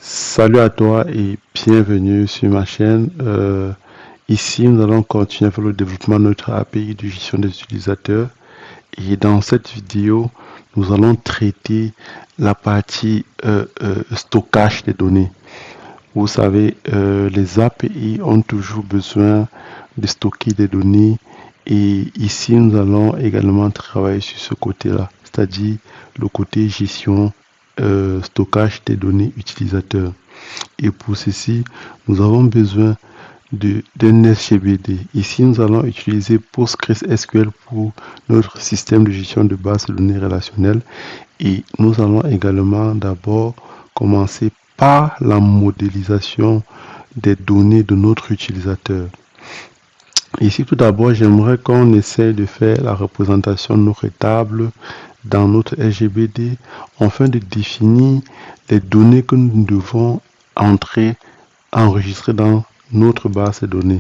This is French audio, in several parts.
Salut à toi et bienvenue sur ma chaîne. Ici, nous allons continuer avec le développement de notre API de gestion des utilisateurs. Et dans cette vidéo, nous allons traiter la partie stockage des données. Vous savez, les API ont toujours besoin de stocker des données. Et ici, nous allons également travailler sur ce côté-là, c'est-à-dire le côté gestion, stockage des données utilisateurs. Et pour ceci, nous avons besoin d'un SGBD. Ici, nous allons utiliser PostgreSQL pour notre système de gestion de base de données relationnelles. Et nous allons également d'abord commencer par la modélisation des données de notre utilisateur. Ici, tout d'abord, j'aimerais qu'on essaie de faire la représentation de notre table dans notre SGBD afin de définir les données que nous devons enregistrer dans notre base de données.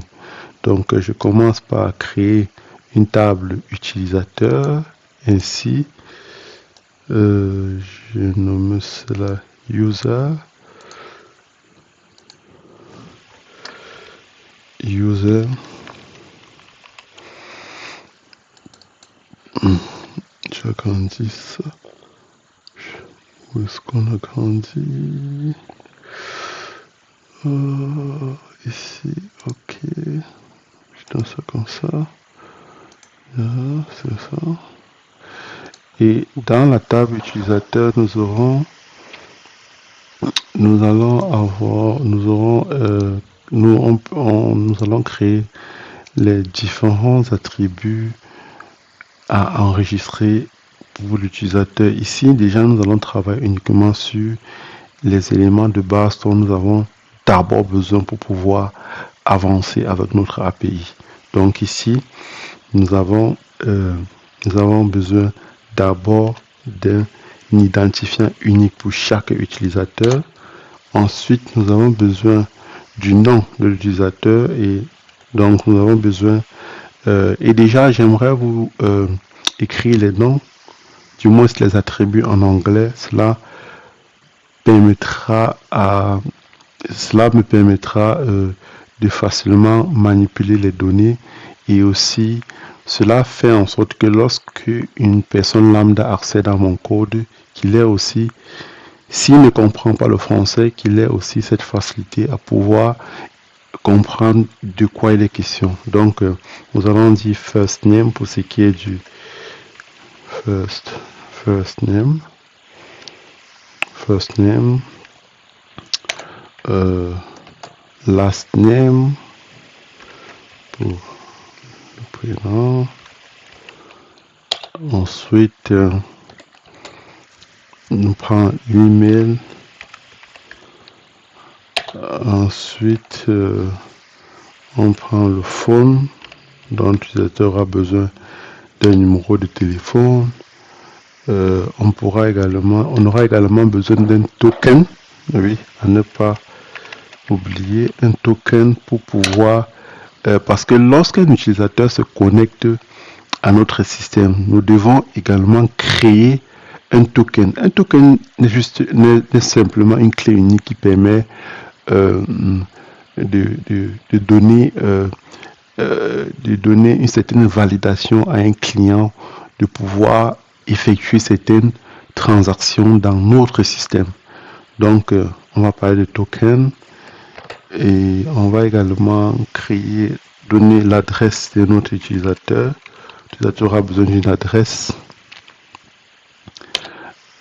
Donc, je commence par créer une table utilisateur. Ainsi, je nomme cela user. J'agrandis ça. Où est-ce qu'on agrandit? Ici, ok. Je donne ça comme ça. Là, c'est ça. Et dans la table utilisateur, nous allons créer les différents attributs à enregistrer pour l'utilisateur. Ici, déjà, nous allons travailler uniquement sur les éléments de base dont nous avons d'abord besoin pour pouvoir avancer avec notre API. Donc ici, nous avons besoin d'abord d'un identifiant unique pour chaque utilisateur. Ensuite, nous avons besoin du nom de l'utilisateur et donc nous avons besoin et déjà j'aimerais vous écrire les noms, du moins les attributs en anglais. Cela me permettra de facilement manipuler les données et aussi cela fait en sorte que lorsque une personne lambda accède à mon code, qu'il ait aussi, s'il ne comprend pas le français, qu'il ait aussi cette facilité à pouvoir comprendre de quoi il est question. Donc, nous allons dire first name pour ce qui est du first name, last name pour le prénom. Ensuite, nous prenons l'email. Ensuite, on prend le phone dont l'utilisateur a besoin d'un numéro de téléphone. On aura également besoin d'un token. Oui, à ne pas oublier un token pour pouvoir parce que lorsqu'un utilisateur se connecte à notre système, nous devons également créer un token. Un token n'est simplement une clé unique qui permet de donner une certaine validation à un client de pouvoir effectuer certaines transactions dans notre système. Donc, on va parler de token et on va également donner l'adresse de notre utilisateur. L'utilisateur aura besoin d'une adresse.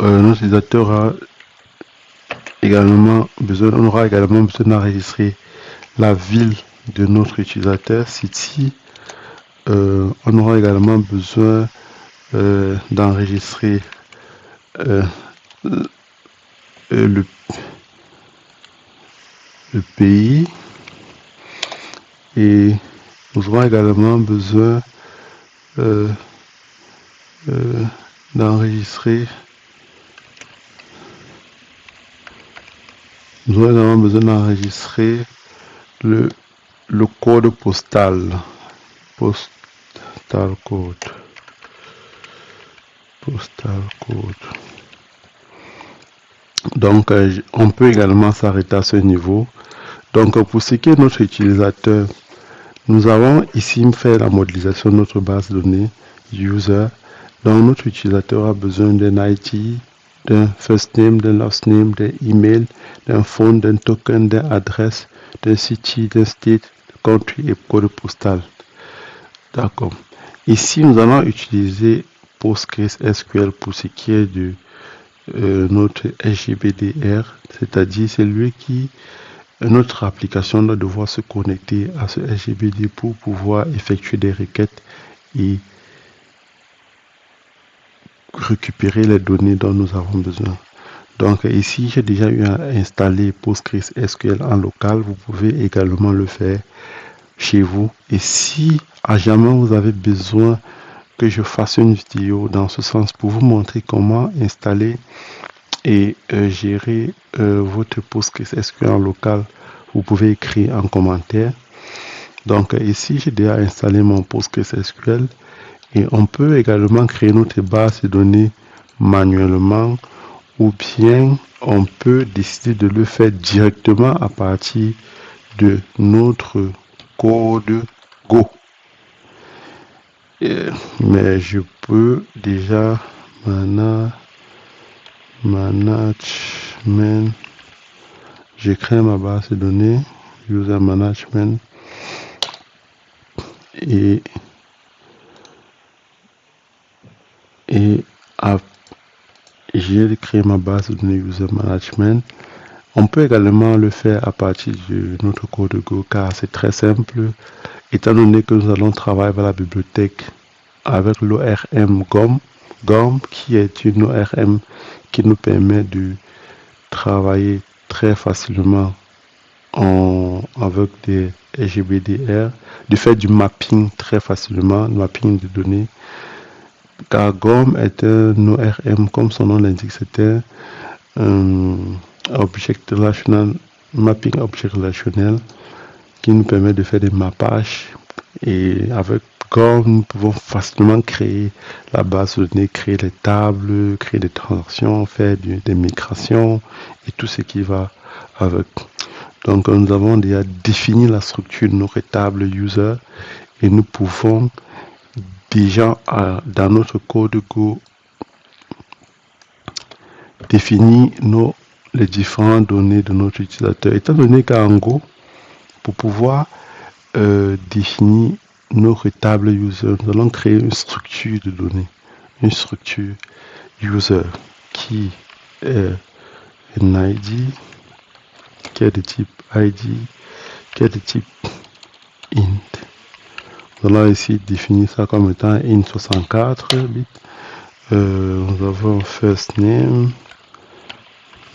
Notre utilisateur aura également besoin d'enregistrer la ville de notre utilisateur, city. On aura également besoin d'enregistrer le pays et nous aurons également besoin d'enregistrer le code postal code. Donc, on peut également s'arrêter à ce niveau. Donc, pour ce qui est de notre utilisateur, nous avons ici fait la modélisation de notre base de données user. Donc, notre utilisateur a besoin d'un ID, d'un first name, d'un last name, d'un email, d'un phone, d'un token, d'une adresse, d'un city, d'un state, country et code postal. D'accord. Ici, nous allons utiliser PostgreSQL pour ce qui est de notre SGBDR, c'est-à-dire c'est lui qui notre application doit devoir se connecter à ce SGBD pour pouvoir effectuer des requêtes et récupérer les données dont nous avons besoin. Donc ici, j'ai déjà eu à installer PostgreSQL en local. Vous pouvez également le faire chez vous. Et si à jamais vous avez besoin que je fasse une vidéo dans ce sens pour vous montrer comment installer et gérer votre PostgreSQL en local, vous pouvez écrire en commentaire. Donc ici, j'ai déjà installé mon PostgreSQL et on peut également créer notre base de données manuellement ou bien on peut décider de le faire directement à partir de notre code Go. Mais je peux déjà management, j'ai créé ma base de données user management et j'ai créé ma base de données user management. On peut également le faire à partir de notre code Go car c'est très simple étant donné que nous allons travailler avec la bibliothèque avec l'ORM GOM qui est une ORM qui nous permet de travailler très facilement avec des SGBDR, de faire du mapping très facilement, mapping de données. Car GOM est un ORM, comme son nom l'indique, c'est un object relational, mapping object relationnel qui nous permet de faire des mappages. Et avec GOM, nous pouvons facilement créer la base de données, créer des tables, créer des transactions, faire des migrations et tout ce qui va avec. Donc, nous avons déjà défini la structure de nos tables user et nous pouvons déjà dans notre code Go définir les différentes données de notre utilisateur. Étant donné qu'en Go, pour pouvoir définir notre table user, nous allons créer une structure de données, une structure user qui est un ID, qui est de type ID, qui est de type int. Nous allons ici définir ça comme étant int64 bits. Nous avons first name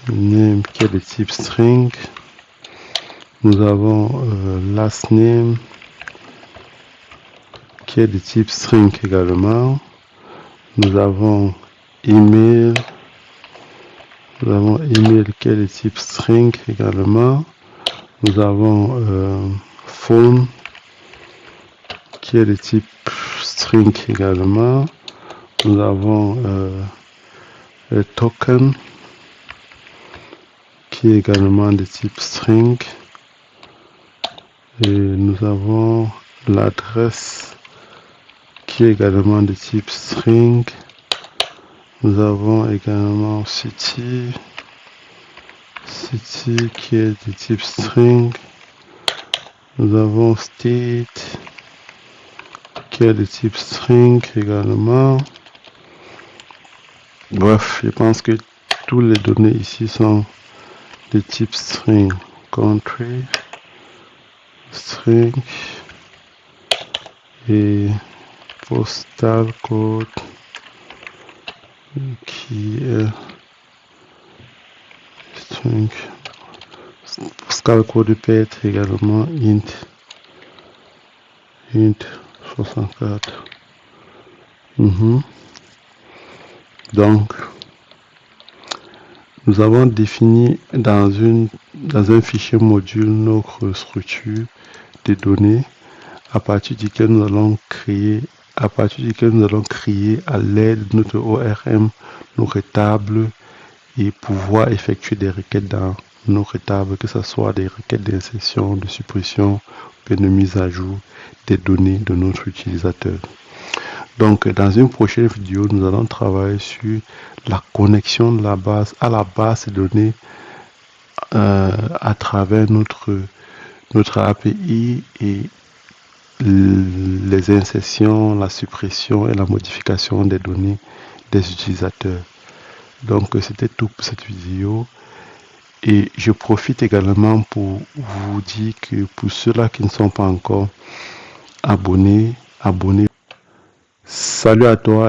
qui est de type string. Nous avons last name qui est de type string également. Nous avons email. Nous avons email qui est de type string également. Nous avons phone qui est de type string également. Nous avons token qui est également de type string. Et nous avons l'adresse qui est également de type string. Nous avons également city qui est de type string. Nous avons state qui est de type string également. Bref, je pense que toutes les données ici sont de type string. Country, string et postal code qui est string. Postal code peut être également int 64. Donc, nous avons défini dans un fichier module notre structure de données à partir duquel nous allons créer à l'aide de notre ORM, notre table et pouvoir effectuer des requêtes dans notre table, que ce soit des requêtes d'insertion, de suppression, ou de mise à jour des données de notre utilisateur. Donc, dans une prochaine vidéo, nous allons travailler sur la connexion de la base à la base de données à travers notre API et les insertions, la suppression et la modification des données des utilisateurs. Donc, c'était tout pour cette vidéo. Et je profite également pour vous dire que pour ceux-là qui ne sont pas encore abonnés, abonnez-vous. Salut à toi.